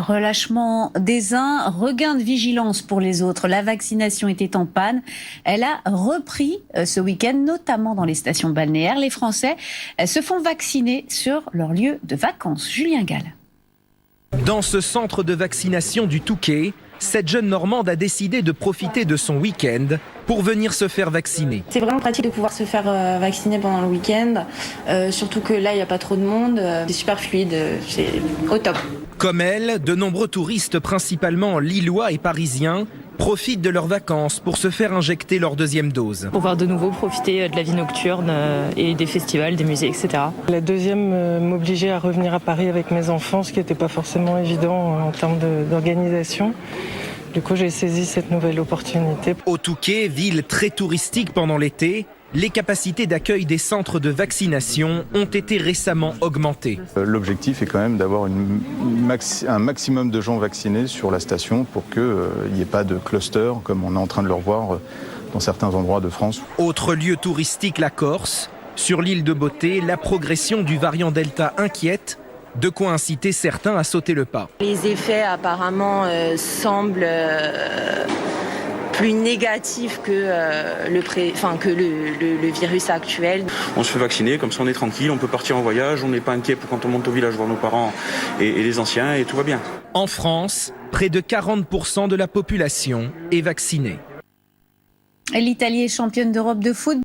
Relâchement des uns, regain de vigilance pour les autres. La vaccination était en panne. Elle a repris ce week-end, notamment dans les stations balnéaires. Les Français se font vacciner sur leur lieu de vacances. Julien Gall. Dans ce centre de vaccination du Touquet, cette jeune Normande a décidé de profiter de son week-end pour venir se faire vacciner. C'est vraiment pratique de pouvoir se faire vacciner pendant le week-end, surtout que là, il n'y a pas trop de monde. C'est super fluide, c'est au top. Comme elle, de nombreux touristes, principalement lillois et parisiens, profitent de leurs vacances pour se faire injecter leur deuxième dose. Pour pouvoir de nouveau profiter de la vie nocturne et des festivals, des musées, etc. La deuxième m'obligeait à revenir à Paris avec mes enfants, ce qui n'était pas forcément évident en termes d'organisation. Du coup, j'ai saisi cette nouvelle opportunité. Au Touquet, ville très touristique pendant l'été, les capacités d'accueil des centres de vaccination ont été récemment augmentées. L'objectif est quand même d'avoir un maximum de gens vaccinés sur la station pour qu'il n'y ait pas de cluster comme on est en train de le revoir dans certains endroits de France. Autre lieu touristique, la Corse. Sur l'île de Beauté, la progression du variant Delta inquiète, de quoi inciter certains à sauter le pas. Les effets apparemment semblent plus négatif que le virus actuel. On se fait vacciner, comme ça on est tranquille, on peut partir en voyage, on n'est pas inquiet pour quand on monte au village voir nos parents et les anciens et tout va bien. En France, près de 40% de la population est vaccinée. L'Italie est championne d'Europe de foot.